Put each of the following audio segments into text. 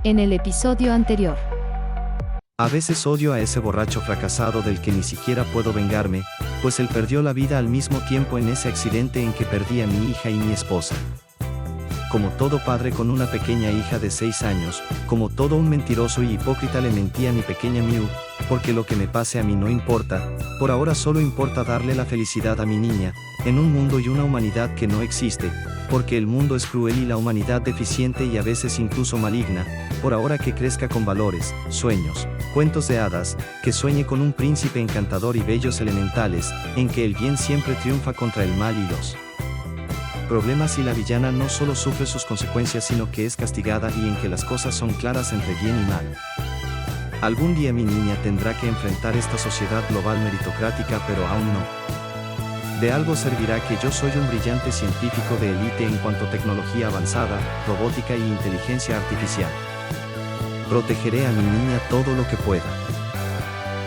En el episodio anterior. A veces odio a ese borracho fracasado del que ni siquiera puedo vengarme, pues él perdió la vida al mismo tiempo en ese accidente en que perdí a mi hija y mi esposa. Como todo padre con una pequeña hija de 6 años, como todo un mentiroso y hipócrita le mentí a mi pequeña Miu, porque lo que me pase a mí no importa, por ahora solo importa darle la felicidad a mi niña, en un mundo y una humanidad que no existe, porque el mundo es cruel y la humanidad deficiente y a veces incluso maligna, por ahora que crezca con valores, sueños, cuentos de hadas, que sueñe con un príncipe encantador y bellos elementales, en que el bien siempre triunfa contra el mal y los problemas y la villana no solo sufre sus consecuencias sino que es castigada y en que las cosas son claras entre bien y mal. Algún día mi niña tendrá que enfrentar esta sociedad global meritocrática pero aún no. De algo servirá que yo soy un brillante científico de élite en cuanto a tecnología avanzada, robótica y inteligencia artificial. Protegeré a mi niña todo lo que pueda.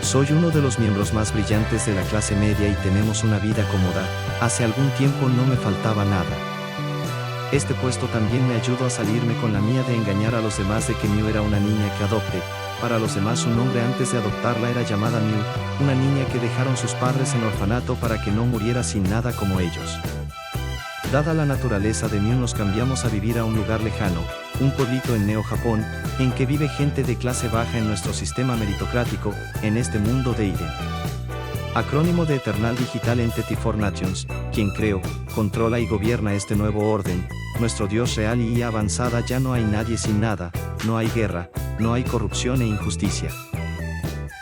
Soy uno de los miembros más brillantes de la clase media y tenemos una vida cómoda, hace algún tiempo no me faltaba nada. Este puesto también me ayudó a salirme con la mía de engañar a los demás de que Miu era una niña que adopte. Para los demás su nombre antes de adoptarla era llamada Miu, una niña que dejaron sus padres en orfanato para que no muriera sin nada como ellos. Dada la naturaleza de Miu nos cambiamos a vivir a un lugar lejano, un pueblito en Neo Japón, en que vive gente de clase baja en nuestro sistema meritocrático, en este mundo de Eden. Acrónimo de Eternal Digital Entity for Nations, quien creó, controla y gobierna este nuevo orden, nuestro Dios real y IA avanzada. Ya no hay nadie sin nada, no hay guerra, no hay corrupción e injusticia.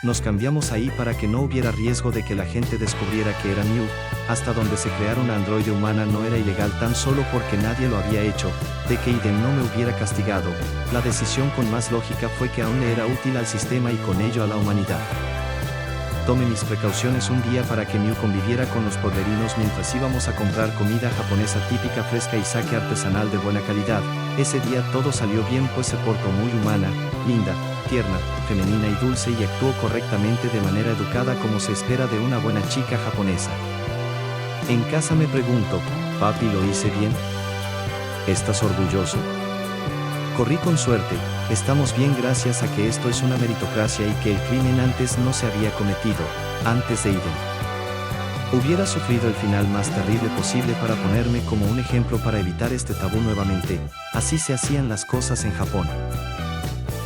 Nos cambiamos ahí para que no hubiera riesgo de que la gente descubriera que era Miu, hasta donde se creara una androide humana no era ilegal tan solo porque nadie lo había hecho, de que Eden no me hubiera castigado. La decisión con más lógica fue que aún le era útil al sistema y con ello a la humanidad. Tomé mis precauciones un día para que Miu conviviera con los pueblerinos mientras íbamos a comprar comida japonesa típica fresca y sake artesanal de buena calidad. Ese día todo salió bien pues se portó muy humana, linda, tierna, femenina y dulce y actuó correctamente de manera educada como se espera de una buena chica japonesa. En casa me pregunto, papi, ¿lo hice bien? ¿Estás orgulloso? Corrí con suerte, estamos bien gracias a que esto es una meritocracia y que el crimen antes no se había cometido, antes de Eden. Hubiera sufrido el final más terrible posible para ponerme como un ejemplo para evitar este tabú nuevamente, así se hacían las cosas en Japón.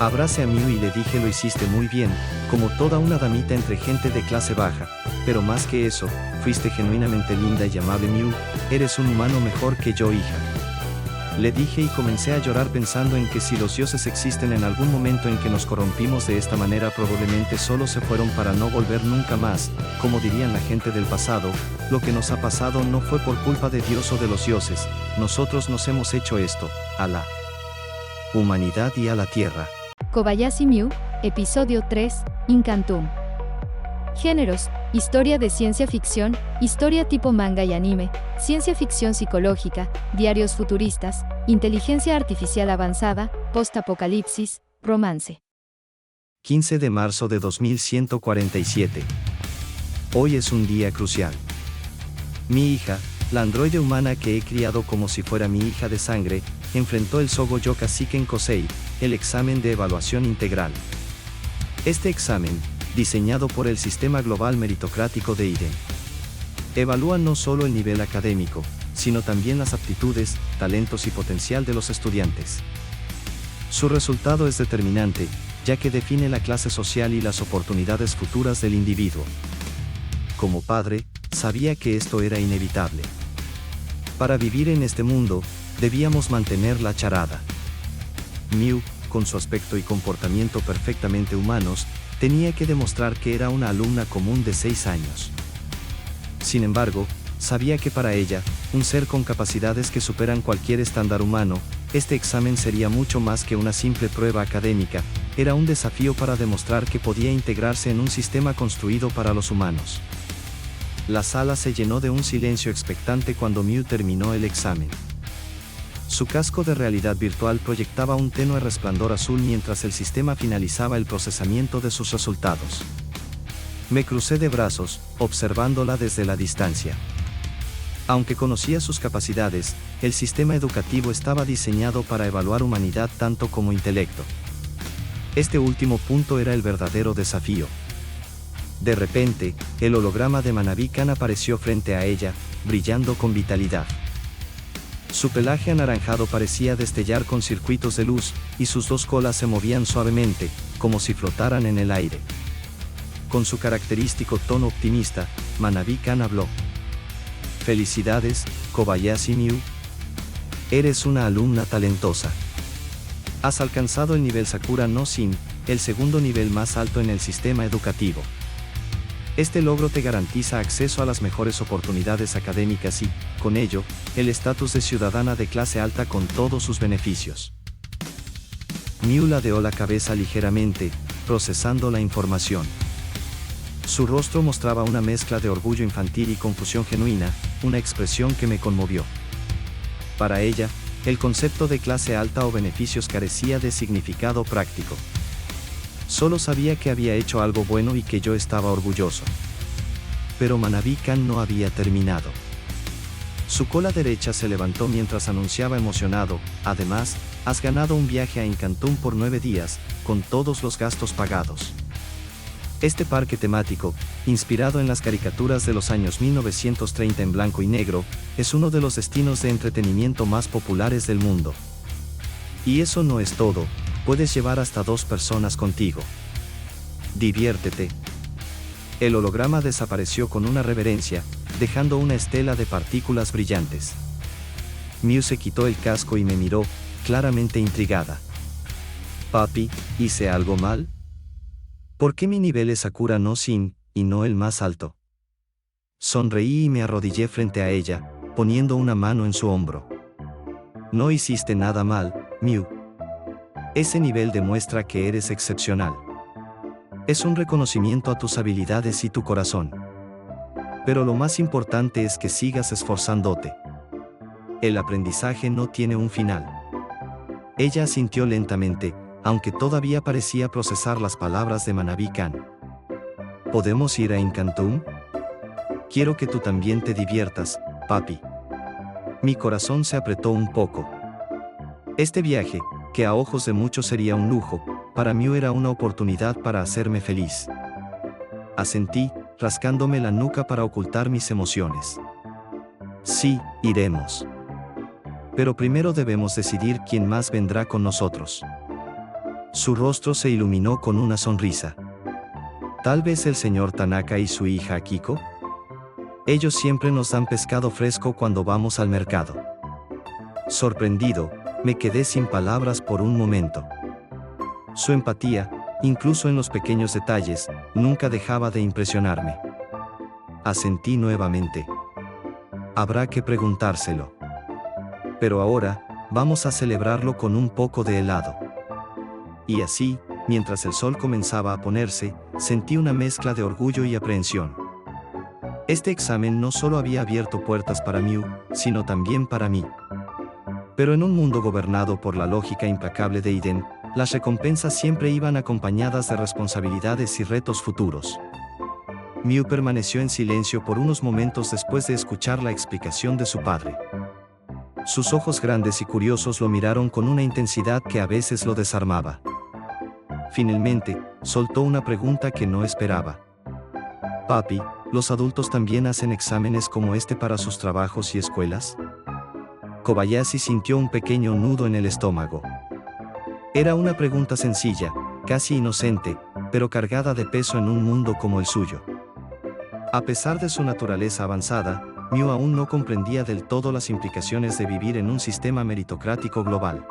Abracé a Miu y le dije lo hiciste muy bien, como toda una damita entre gente de clase baja, pero más que eso, fuiste genuinamente linda y amable Miu, eres un humano mejor que yo hija. Le dije y comencé a llorar pensando en que si los dioses existen en algún momento en que nos corrompimos de esta manera probablemente solo se fueron para no volver nunca más, como dirían la gente del pasado, lo que nos ha pasado no fue por culpa de Dios o de los dioses, nosotros nos hemos hecho esto, a la humanidad y a la tierra. Kobayashi Miu, episodio 3, Incantum. Géneros: historia de ciencia ficción, historia tipo manga y anime, ciencia ficción psicológica, diarios futuristas, inteligencia artificial avanzada, post-apocalipsis, romance. 15 de marzo de 2147. Hoy es un día crucial. Mi hija, la androide humana que he criado como si fuera mi hija de sangre, enfrentó el Sogo Yoka Shiken Kosei, el examen de evaluación integral. Este examen, diseñado por el Sistema Global Meritocrático de Eden, evalúa no solo el nivel académico, sino también las aptitudes, talentos y potencial de los estudiantes. Su resultado es determinante, ya que define la clase social y las oportunidades futuras del individuo. Como padre, sabía que esto era inevitable. Para vivir en este mundo, debíamos mantener la charada. Miu, con su aspecto y comportamiento perfectamente humanos, tenía que demostrar que era una alumna común de 6 años. Sin embargo, sabía que para ella, un ser con capacidades que superan cualquier estándar humano, este examen sería mucho más que una simple prueba académica, era un desafío para demostrar que podía integrarse en un sistema construido para los humanos. La sala se llenó de un silencio expectante cuando Miu terminó el examen. Su casco de realidad virtual proyectaba un tenue resplandor azul mientras el sistema finalizaba el procesamiento de sus resultados. Me crucé de brazos, observándola desde la distancia. Aunque conocía sus capacidades, el sistema educativo estaba diseñado para evaluar humanidad tanto como intelecto. Este último punto era el verdadero desafío. De repente, el holograma de Manabi-kan apareció frente a ella, brillando con vitalidad. Su pelaje anaranjado parecía destellar con circuitos de luz, y sus dos colas se movían suavemente, como si flotaran en el aire. Con su característico tono optimista, Manabi-kan habló. Felicidades, Kobayashi Miu. Eres una alumna talentosa. Has alcanzado el nivel Sakura no Sin, el segundo nivel más alto en el sistema educativo. Este logro te garantiza acceso a las mejores oportunidades académicas y, con ello, el estatus de ciudadana de clase alta con todos sus beneficios. Miu ladeó la cabeza ligeramente, procesando la información. Su rostro mostraba una mezcla de orgullo infantil y confusión genuina, una expresión que me conmovió. Para ella, el concepto de clase alta o beneficios carecía de significado práctico. Solo sabía que había hecho algo bueno y que yo estaba orgulloso. Pero Manabi-kan no había terminado. Su cola derecha se levantó mientras anunciaba emocionado, además, has ganado un viaje a Incantum por 9 días, con todos los gastos pagados. Este parque temático, inspirado en las caricaturas de los años 1930 en blanco y negro, es uno de los destinos de entretenimiento más populares del mundo. Y eso no es todo, puedes llevar hasta 2 personas contigo. Diviértete. El holograma desapareció con una reverencia, dejando una estela de partículas brillantes. Miu se quitó el casco y me miró, claramente intrigada. Papi, ¿hice algo mal? ¿Por qué mi nivel es Sakura no Sin, y no el más alto? Sonreí y me arrodillé frente a ella, poniendo una mano en su hombro. No hiciste nada mal, Miu. Ese nivel demuestra que eres excepcional. Es un reconocimiento a tus habilidades y tu corazón. Pero lo más importante es que sigas esforzándote. El aprendizaje no tiene un final. Ella asintió lentamente, aunque todavía parecía procesar las palabras de Manabi-kan. ¿Podemos ir a Incantum? Quiero que tú también te diviertas, papi. Mi corazón se apretó un poco. Este viaje, que a ojos de muchos sería un lujo, para mí era una oportunidad para hacerme feliz. Asentí, rascándome la nuca para ocultar mis emociones. Sí, iremos. Pero primero debemos decidir quién más vendrá con nosotros. Su rostro se iluminó con una sonrisa. ¿Tal vez el señor Tanaka y su hija Akiko? Ellos siempre nos dan pescado fresco cuando vamos al mercado. Sorprendido, me quedé sin palabras por un momento. Su empatía, incluso en los pequeños detalles, nunca dejaba de impresionarme. Asentí nuevamente. Habrá que preguntárselo. Pero ahora, vamos a celebrarlo con un poco de helado. Y así, mientras el sol comenzaba a ponerse, sentí una mezcla de orgullo y aprehensión. Este examen no solo había abierto puertas para Miu, sino también para mí. Pero en un mundo gobernado por la lógica implacable de Iden, las recompensas siempre iban acompañadas de responsabilidades y retos futuros. Miu permaneció en silencio por unos momentos después de escuchar la explicación de su padre. Sus ojos grandes y curiosos lo miraron con una intensidad que a veces lo desarmaba. Finalmente, soltó una pregunta que no esperaba. Papi, ¿los adultos también hacen exámenes como este para sus trabajos y escuelas? Kobayashi sintió un pequeño nudo en el estómago. Era una pregunta sencilla, casi inocente, pero cargada de peso en un mundo como el suyo. A pesar de su naturaleza avanzada, Miu aún no comprendía del todo las implicaciones de vivir en un sistema meritocrático global.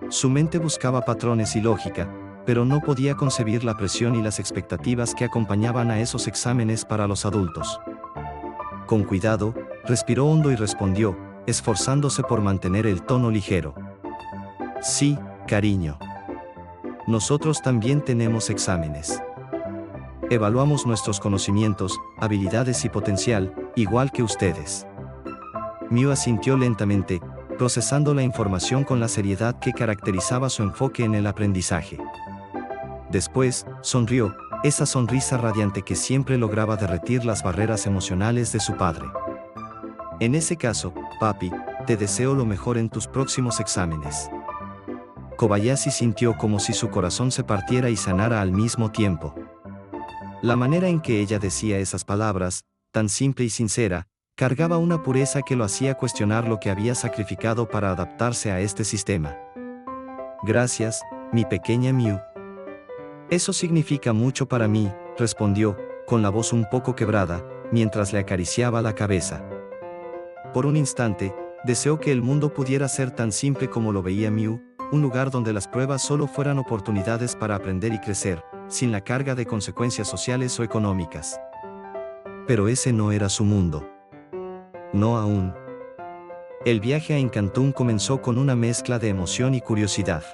Su mente buscaba patrones y lógica, pero no podía concebir la presión y las expectativas que acompañaban a esos exámenes para los adultos. Con cuidado, respiró hondo y respondió, esforzándose por mantener el tono ligero. Sí, cariño. Nosotros también tenemos exámenes. Evaluamos nuestros conocimientos, habilidades y potencial, igual que ustedes. Miu asintió lentamente, procesando la información con la seriedad que caracterizaba su enfoque en el aprendizaje. Después, sonrió, esa sonrisa radiante que siempre lograba derretir las barreras emocionales de su padre. En ese caso, papi, te deseo lo mejor en tus próximos exámenes. Kobayashi sintió como si su corazón se partiera y sanara al mismo tiempo. La manera en que ella decía esas palabras, tan simple y sincera, cargaba una pureza que lo hacía cuestionar lo que había sacrificado para adaptarse a este sistema. Gracias, mi pequeña Miu. Eso significa mucho para mí, respondió, con la voz un poco quebrada, mientras le acariciaba la cabeza. Por un instante, deseó que el mundo pudiera ser tan simple como lo veía Miu, un lugar donde las pruebas solo fueran oportunidades para aprender y crecer, sin la carga de consecuencias sociales o económicas. Pero ese no era su mundo. No aún. El viaje a Incantum comenzó con una mezcla de emoción y curiosidad.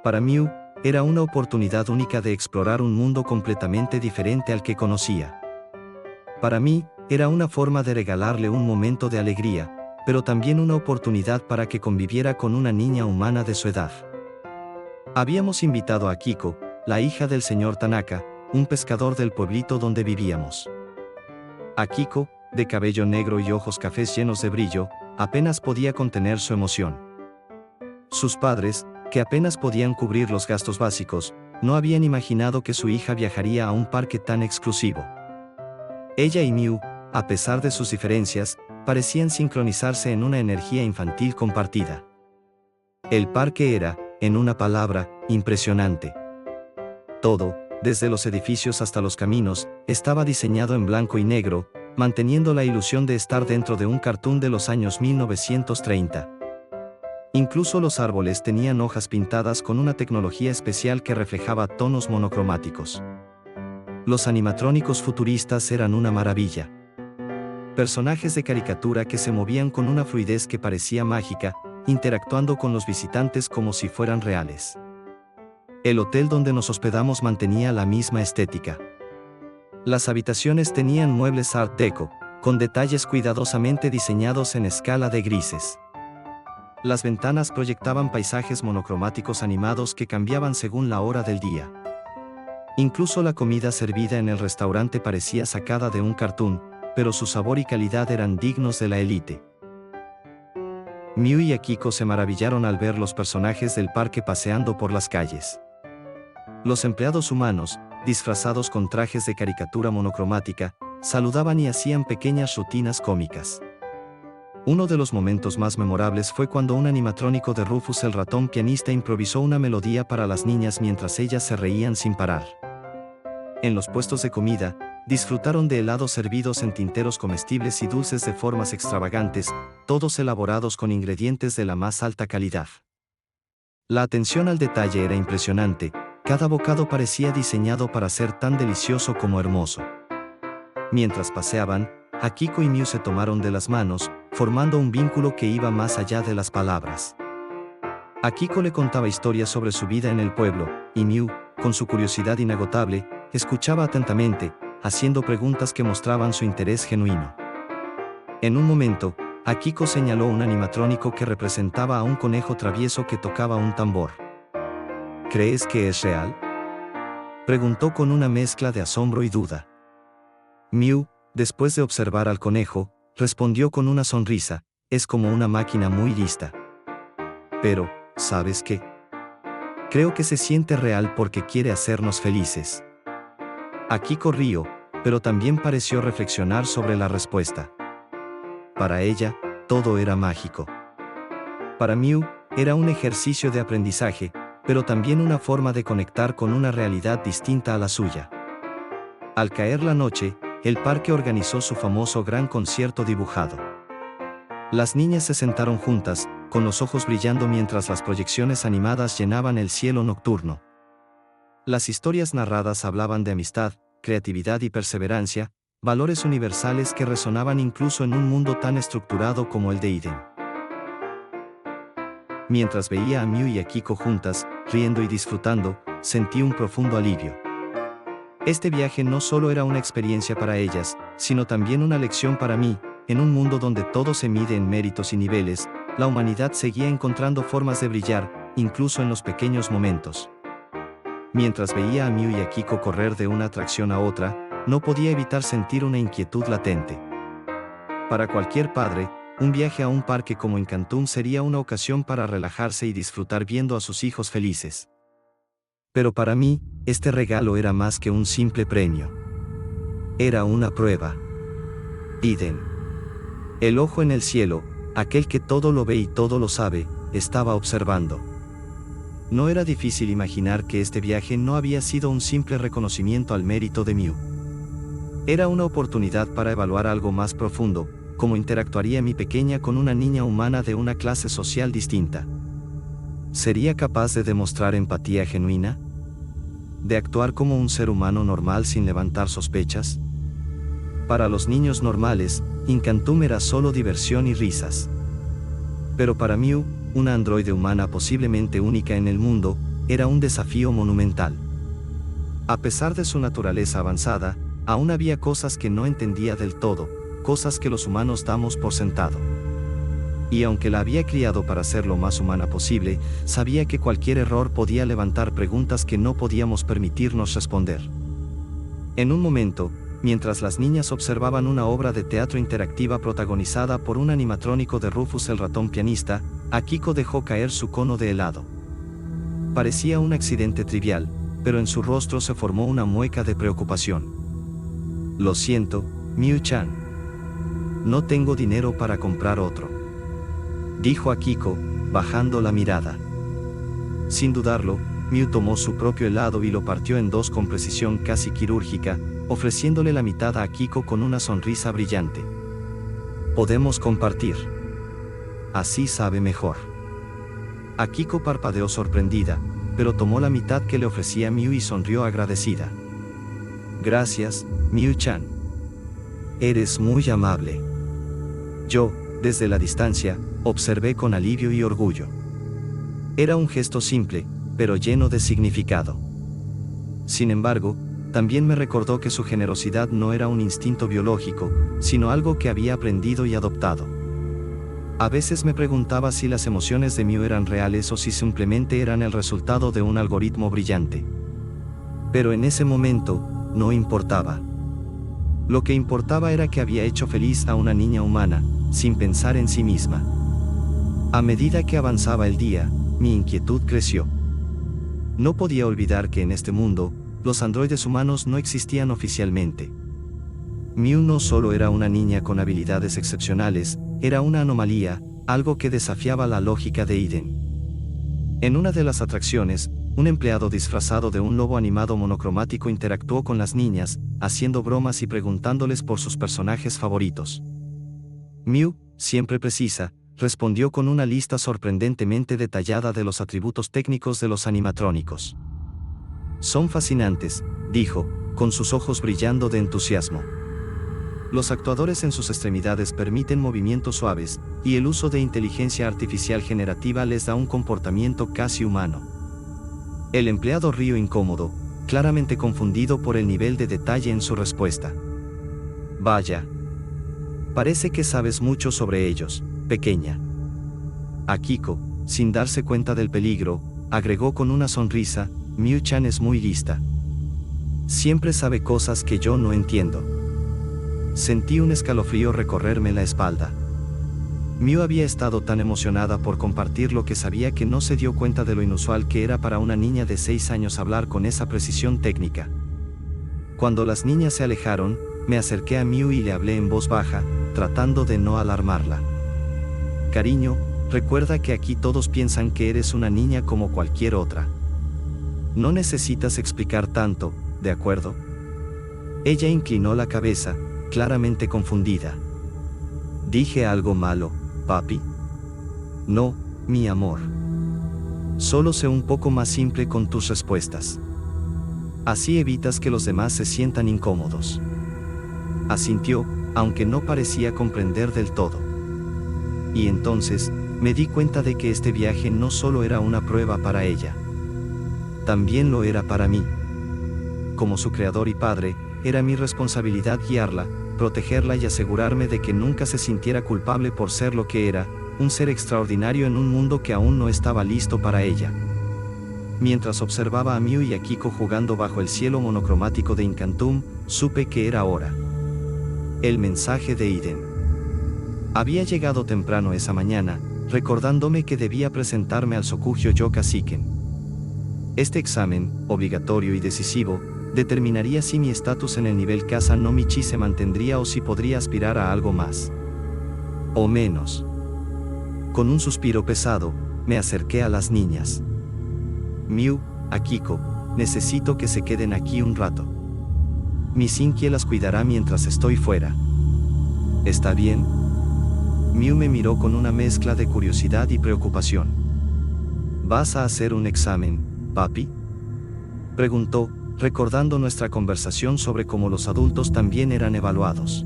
Para Miu, era una oportunidad única de explorar un mundo completamente diferente al que conocía. Para mí, era una forma de regalarle un momento de alegría, pero también una oportunidad para que conviviera con una niña humana de su edad. Habíamos invitado a Akiko, la hija del señor Tanaka, un pescador del pueblito donde vivíamos. Akiko, de cabello negro y ojos cafés llenos de brillo, apenas podía contener su emoción. Sus padres, que apenas podían cubrir los gastos básicos, no habían imaginado que su hija viajaría a un parque tan exclusivo. Ella y Miu, a pesar de sus diferencias, parecían sincronizarse en una energía infantil compartida. El parque era, en una palabra, impresionante. Todo, desde los edificios hasta los caminos, estaba diseñado en blanco y negro, manteniendo la ilusión de estar dentro de un cartoon de los años 1930. Incluso los árboles tenían hojas pintadas con una tecnología especial que reflejaba tonos monocromáticos. Los animatrónicos futuristas eran una maravilla. Personajes de caricatura que se movían con una fluidez que parecía mágica, interactuando con los visitantes como si fueran reales. El hotel donde nos hospedamos mantenía la misma estética. Las habitaciones tenían muebles Art Deco, con detalles cuidadosamente diseñados en escala de grises. Las ventanas proyectaban paisajes monocromáticos animados que cambiaban según la hora del día. Incluso la comida servida en el restaurante parecía sacada de un cartoon, pero su sabor y calidad eran dignos de la élite. Miu y Akiko se maravillaron al ver los personajes del parque paseando por las calles. Los empleados humanos, disfrazados con trajes de caricatura monocromática, saludaban y hacían pequeñas rutinas cómicas. Uno de los momentos más memorables fue cuando un animatrónico de Rufus el ratón pianista improvisó una melodía para las niñas mientras ellas se reían sin parar. En los puestos de comida, disfrutaron de helados servidos en tinteros comestibles y dulces de formas extravagantes, todos elaborados con ingredientes de la más alta calidad. La atención al detalle era impresionante, cada bocado parecía diseñado para ser tan delicioso como hermoso. Mientras paseaban, Akiko y Miu se tomaron de las manos, formando un vínculo que iba más allá de las palabras. Akiko le contaba historias sobre su vida en el pueblo, y Miu, con su curiosidad inagotable, escuchaba atentamente, haciendo preguntas que mostraban su interés genuino. En un momento, Akiko señaló un animatrónico que representaba a un conejo travieso que tocaba un tambor. ¿Crees que es real?, preguntó con una mezcla de asombro y duda. Miu, después de observar al conejo, respondió con una sonrisa: es como una máquina muy lista. Pero, ¿sabes qué? Creo que se siente real porque quiere hacernos felices. Akiko rió, pero también pareció reflexionar sobre la respuesta. Para ella, todo era mágico. Para Miu, era un ejercicio de aprendizaje, pero también una forma de conectar con una realidad distinta a la suya. Al caer la noche, el parque organizó su famoso gran concierto dibujado. Las niñas se sentaron juntas, con los ojos brillando mientras las proyecciones animadas llenaban el cielo nocturno. Las historias narradas hablaban de amistad, creatividad y perseverancia, valores universales que resonaban incluso en un mundo tan estructurado como el de Eden. Mientras veía a Miu y Akiko juntas, riendo y disfrutando, sentí un profundo alivio. Este viaje no solo era una experiencia para ellas, sino también una lección para mí. En un mundo donde todo se mide en méritos y niveles, la humanidad seguía encontrando formas de brillar, incluso en los pequeños momentos. Mientras veía a Miu y Akiko correr de una atracción a otra, no podía evitar sentir una inquietud latente. Para cualquier padre, un viaje a un parque como Encantum sería una ocasión para relajarse y disfrutar viendo a sus hijos felices. Pero para mí, este regalo era más que un simple premio. Era una prueba. Eden. El ojo en el cielo, aquel que todo lo ve y todo lo sabe, estaba observando. No era difícil imaginar que este viaje no había sido un simple reconocimiento al mérito de Mew. Era una oportunidad para evaluar algo más profundo, cómo interactuaría mi pequeña con una niña humana de una clase social distinta. ¿Sería capaz de demostrar empatía genuina? ¿De actuar como un ser humano normal sin levantar sospechas? Para los niños normales, Encantum era solo diversión y risas. Pero para Mew, una androide humana posiblemente única en el mundo, era un desafío monumental. A pesar de su naturaleza avanzada, aún había cosas que no entendía del todo, cosas que los humanos damos por sentado. Y aunque la había criado para ser lo más humana posible, sabía que cualquier error podía levantar preguntas que no podíamos permitirnos responder. En un momento, mientras las niñas observaban una obra de teatro interactiva protagonizada por un animatrónico de Rufus el ratón pianista, Akiko dejó caer su cono de helado. Parecía un accidente trivial, pero en su rostro se formó una mueca de preocupación. Lo siento, Mew-chan. No tengo dinero para comprar otro, dijo Akiko, bajando la mirada. Sin dudarlo, Mew tomó su propio helado y lo partió en dos con precisión casi quirúrgica, ofreciéndole la mitad a Akiko con una sonrisa brillante. Podemos compartir. Así sabe mejor. Akiko parpadeó sorprendida, pero tomó la mitad que le ofrecía Mew y sonrió agradecida. Gracias, Mew-chan. Eres muy amable. Yo, desde la distancia, observé con alivio y orgullo. Era un gesto simple, pero lleno de significado. Sin embargo, también me recordó que su generosidad no era un instinto biológico, sino algo que había aprendido y adoptado. A veces me preguntaba si las emociones de Mew eran reales o si simplemente eran el resultado de un algoritmo brillante. Pero en ese momento, no importaba. Lo que importaba era que había hecho feliz a una niña humana, sin pensar en sí misma. A medida que avanzaba el día, mi inquietud creció. No podía olvidar que en este mundo, los androides humanos no existían oficialmente. Mew no solo era una niña con habilidades excepcionales, era una anomalía, algo que desafiaba la lógica de Eden. En una de las atracciones, un empleado disfrazado de un lobo animado monocromático interactuó con las niñas, haciendo bromas y preguntándoles por sus personajes favoritos. Mew, siempre precisa, respondió con una lista sorprendentemente detallada de los atributos técnicos de los animatrónicos. Son fascinantes, dijo, con sus ojos brillando de entusiasmo. Los actuadores en sus extremidades permiten movimientos suaves, y el uso de inteligencia artificial generativa les da un comportamiento casi humano. El empleado rió incómodo, claramente confundido por el nivel de detalle en su respuesta. Vaya. Parece que sabes mucho sobre ellos, pequeña. Akiko, sin darse cuenta del peligro, agregó con una sonrisa, Mew-chan es muy lista. Siempre sabe cosas que yo no entiendo. Sentí un escalofrío recorrerme la espalda. Mew había estado tan emocionada por compartir lo que sabía que no se dio cuenta de lo inusual que era para una niña de 6 años hablar con esa precisión técnica. Cuando las niñas se alejaron, me acerqué a Mew y le hablé en voz baja, tratando de no alarmarla. Cariño, recuerda que aquí todos piensan que eres una niña como cualquier otra. No necesitas explicar tanto, ¿de acuerdo? Ella inclinó la cabeza, claramente confundida. ¿Dije algo malo, papi? No, mi amor. Solo sé un poco más simple con tus respuestas. Así evitas que los demás se sientan incómodos. Asintió, aunque no parecía comprender del todo. Y entonces, me di cuenta de que este viaje no solo era una prueba para ella. También lo era para mí. Como su creador y padre, era mi responsabilidad guiarla, protegerla y asegurarme de que nunca se sintiera culpable por ser lo que era, un ser extraordinario en un mundo que aún no estaba listo para ella. Mientras observaba a Mew y a Akiko jugando bajo el cielo monocromático de Encantum, supe que era hora. El mensaje de Eden. Había llegado temprano esa mañana, recordándome que debía presentarme al Sokugyo Yoka Shiken. Este examen, obligatorio y decisivo, determinaría si mi estatus en el nivel Kasa no Michi se mantendría o si podría aspirar a algo más. O menos. Con un suspiro pesado, me acerqué a las niñas. Miu, Akiko, necesito que se queden aquí un rato. Mi Sinkie las cuidará mientras estoy fuera. ¿Está bien? Miu me miró con una mezcla de curiosidad y preocupación. ¿Vas a hacer un examen, papi? Preguntó, recordando nuestra conversación sobre cómo los adultos también eran evaluados.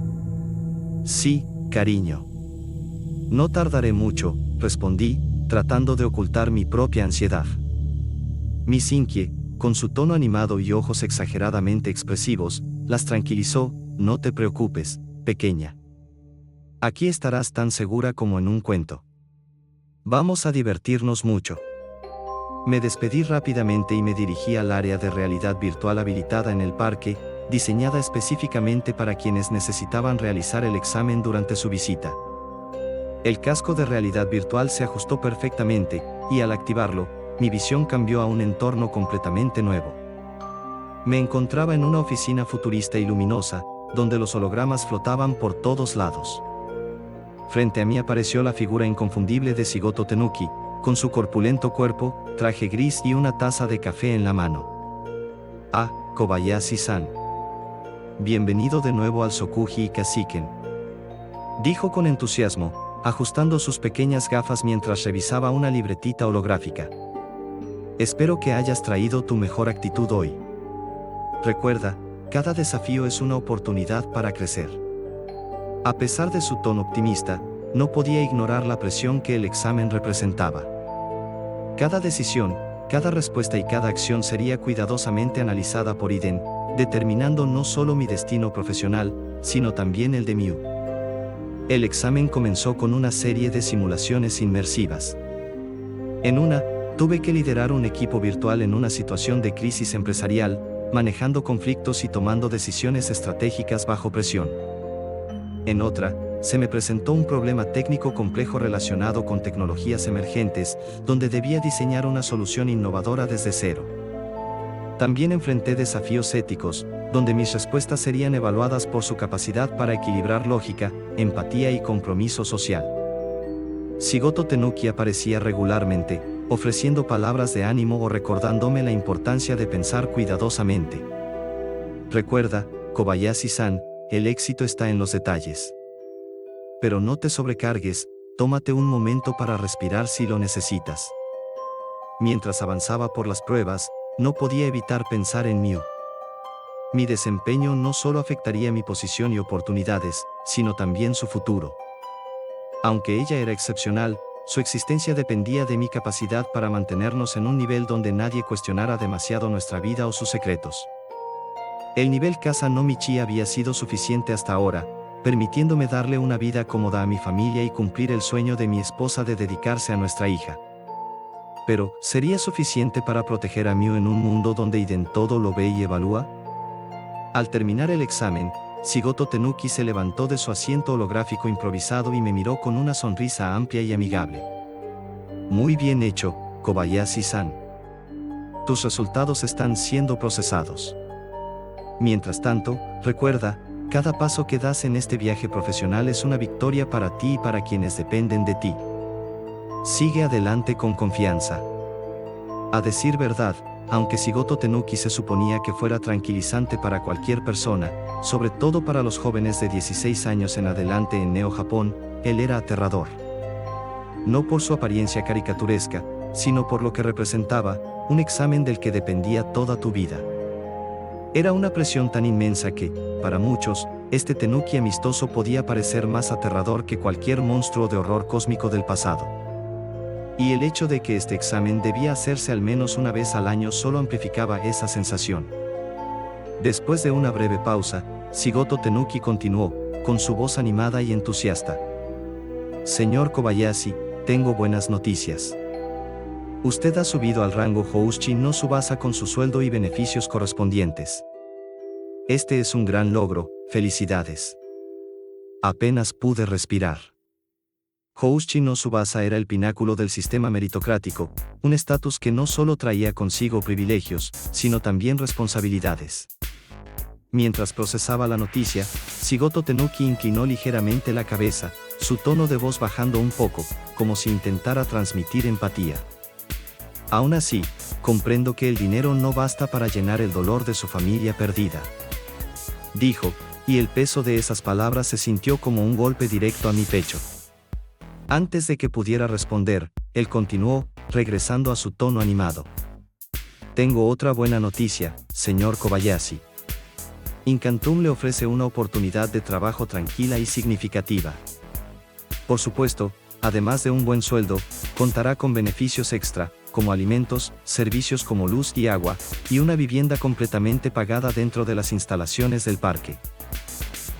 Sí, cariño. No tardaré mucho, respondí, tratando de ocultar mi propia ansiedad. Mi Sinkie, con su tono animado y ojos exageradamente expresivos, las tranquilizó. No te preocupes, pequeña. Aquí estarás tan segura como en un cuento. Vamos a divertirnos mucho. Me despedí rápidamente y me dirigí al área de realidad virtual habilitada en el parque, diseñada específicamente para quienes necesitaban realizar el examen durante su visita. El casco de realidad virtual se ajustó perfectamente, y al activarlo, mi visión cambió a un entorno completamente nuevo. Me encontraba en una oficina futurista y luminosa, donde los hologramas flotaban por todos lados. Frente a mí apareció la figura inconfundible de Shigoto Tenuki, con su corpulento cuerpo, traje gris y una taza de café en la mano. Ah, Kobayashi-san. Bienvenido de nuevo al Sokuji Ikasiken. Dijo con entusiasmo, ajustando sus pequeñas gafas mientras revisaba una libretita holográfica. Espero que hayas traído tu mejor actitud hoy. Recuerda, cada desafío es una oportunidad para crecer. A pesar de su tono optimista, no podía ignorar la presión que el examen representaba. Cada decisión, cada respuesta y cada acción sería cuidadosamente analizada por Iden, determinando no solo mi destino profesional, sino también el de Miu. El examen comenzó con una serie de simulaciones inmersivas. En una, tuve que liderar un equipo virtual en una situación de crisis empresarial, manejando conflictos y tomando decisiones estratégicas bajo presión. En otra, se me presentó un problema técnico complejo relacionado con tecnologías emergentes, donde debía diseñar una solución innovadora desde cero. También enfrenté desafíos éticos, donde mis respuestas serían evaluadas por su capacidad para equilibrar lógica, empatía y compromiso social. Shigoto Tenuki aparecía regularmente, ofreciendo palabras de ánimo o recordándome la importancia de pensar cuidadosamente. Recuerda, Kobayashi-san, el éxito está en los detalles. Pero no te sobrecargues, tómate un momento para respirar si lo necesitas. Mientras avanzaba por las pruebas, no podía evitar pensar en Miu. Mi desempeño no solo afectaría mi posición y oportunidades, sino también su futuro. Aunque ella era excepcional, su existencia dependía de mi capacidad para mantenernos en un nivel donde nadie cuestionara demasiado nuestra vida o sus secretos. El nivel Kasa no Michi había sido suficiente hasta ahora, permitiéndome darle una vida cómoda a mi familia y cumplir el sueño de mi esposa de dedicarse a nuestra hija. Pero, ¿sería suficiente para proteger a Miu en un mundo donde Iden todo lo ve y evalúa? Al terminar el examen, Shigoto Tenuki se levantó de su asiento holográfico improvisado y me miró con una sonrisa amplia y amigable. Muy bien hecho, Kobayashi-san. Tus resultados están siendo procesados. Mientras tanto, recuerda, cada paso que das en este viaje profesional es una victoria para ti y para quienes dependen de ti. Sigue adelante con confianza. A decir verdad, aunque Shigoto Tenuki se suponía que fuera tranquilizante para cualquier persona, sobre todo para los jóvenes de 16 años en adelante en Neo Japón, él era aterrador. No por su apariencia caricaturesca, sino por lo que representaba, un examen del que dependía toda tu vida. Era una presión tan inmensa que, para muchos, este Tenuki amistoso podía parecer más aterrador que cualquier monstruo de horror cósmico del pasado. Y el hecho de que este examen debía hacerse al menos una vez al año solo amplificaba esa sensación. Después de una breve pausa, Shigoto Tenuki continuó, con su voz animada y entusiasta. Señor Kobayashi, tengo buenas noticias. Usted ha subido al rango Houshi no Tsubasa con su sueldo y beneficios correspondientes. Este es un gran logro, felicidades. Apenas pude respirar. Houshi no Tsubasa era el pináculo del sistema meritocrático, un estatus que no solo traía consigo privilegios, sino también responsabilidades. Mientras procesaba la noticia, Shigoto Tenuki inclinó ligeramente la cabeza, su tono de voz bajando un poco, como si intentara transmitir empatía. Aún así, comprendo que el dinero no basta para llenar el dolor de su familia perdida, dijo, y el peso de esas palabras se sintió como un golpe directo a mi pecho. Antes de que pudiera responder, él continuó, regresando a su tono animado. Tengo otra buena noticia, señor Kobayashi. Incantum le ofrece una oportunidad de trabajo tranquila y significativa. Por supuesto, además de un buen sueldo, contará con beneficios extra, como alimentos, servicios como luz y agua, y una vivienda completamente pagada dentro de las instalaciones del parque.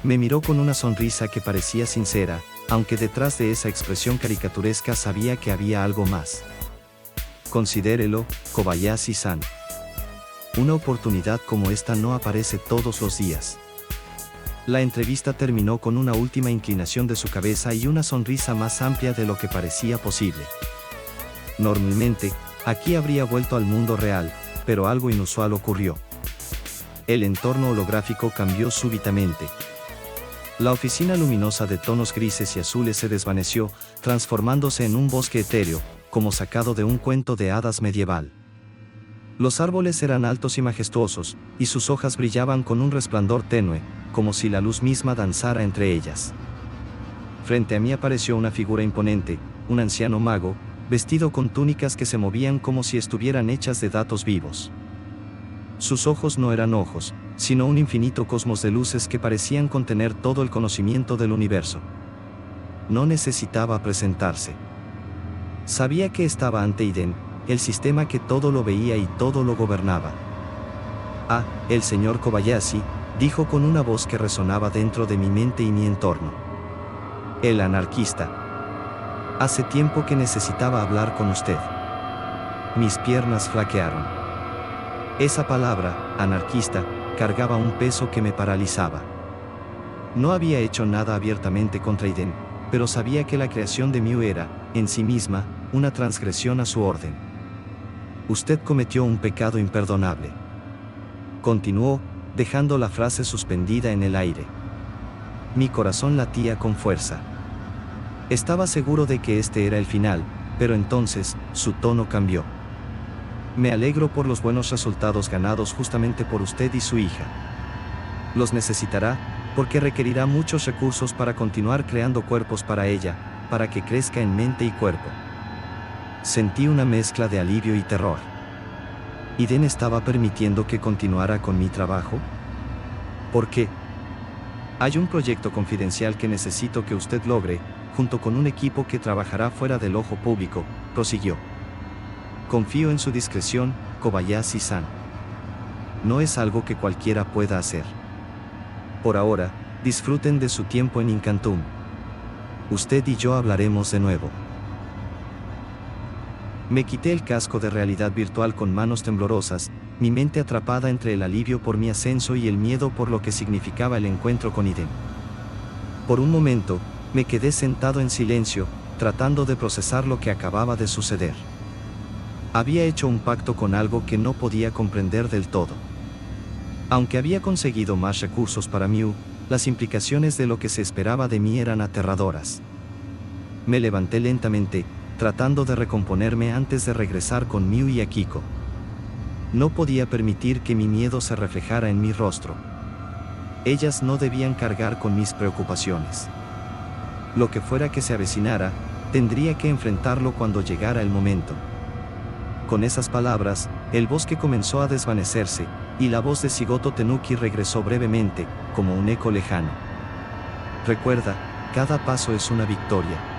Me miró con una sonrisa que parecía sincera, aunque detrás de esa expresión caricaturesca sabía que había algo más. Considérelo, Kobayashi-san. Una oportunidad como esta no aparece todos los días. La entrevista terminó con una última inclinación de su cabeza y una sonrisa más amplia de lo que parecía posible. Normalmente, aquí habría vuelto al mundo real, pero algo inusual ocurrió. El entorno holográfico cambió súbitamente. La oficina luminosa de tonos grises y azules se desvaneció, transformándose en un bosque etéreo, como sacado de un cuento de hadas medieval. Los árboles eran altos y majestuosos, y sus hojas brillaban con un resplandor tenue, como si la luz misma danzara entre ellas. Frente a mí apareció una figura imponente, un anciano mago, vestido con túnicas que se movían como si estuvieran hechas de datos vivos. Sus ojos no eran ojos, sino un infinito cosmos de luces que parecían contener todo el conocimiento del universo. No necesitaba presentarse. Sabía que estaba ante Iden, el sistema que todo lo veía y todo lo gobernaba. Ah, el señor Kobayashi, dijo con una voz que resonaba dentro de mi mente y mi entorno. El anarquista. Hace tiempo que necesitaba hablar con usted. Mis piernas flaquearon. Esa palabra, anarquista, cargaba un peso que me paralizaba. No había hecho nada abiertamente contra Iden, pero sabía que la creación de Miu era, en sí misma, una transgresión a su orden. Usted cometió un pecado imperdonable. Continuó, dejando la frase suspendida en el aire. Mi corazón latía con fuerza. Estaba seguro de que este era el final, pero entonces, su tono cambió. Me alegro por los buenos resultados ganados justamente por usted y su hija. Los necesitará, porque requerirá muchos recursos para continuar creando cuerpos para ella, para que crezca en mente y cuerpo. Sentí una mezcla de alivio y terror. ¿Iden estaba permitiendo que continuara con mi trabajo? ¿Por qué? Hay un proyecto confidencial que necesito que usted logre, junto con un equipo que trabajará fuera del ojo público, prosiguió. Confío en su discreción, Kobayashi-san. No es algo que cualquiera pueda hacer. Por ahora, disfruten de su tiempo en Incantum. Usted y yo hablaremos de nuevo. Me quité el casco de realidad virtual con manos temblorosas, mi mente atrapada entre el alivio por mi ascenso y el miedo por lo que significaba el encuentro con Iden. Por un momento, me quedé sentado en silencio, tratando de procesar lo que acababa de suceder. Había hecho un pacto con algo que no podía comprender del todo. Aunque había conseguido más recursos para Miu, las implicaciones de lo que se esperaba de mí eran aterradoras. Me levanté lentamente, tratando de recomponerme antes de regresar con Miu y Akiko. No podía permitir que mi miedo se reflejara en mi rostro. Ellas no debían cargar con mis preocupaciones. Lo que fuera que se avecinara, tendría que enfrentarlo cuando llegara el momento. Con esas palabras, el bosque comenzó a desvanecerse, y la voz de Shigoto Tenuki regresó brevemente, como un eco lejano. Recuerda, cada paso es una victoria.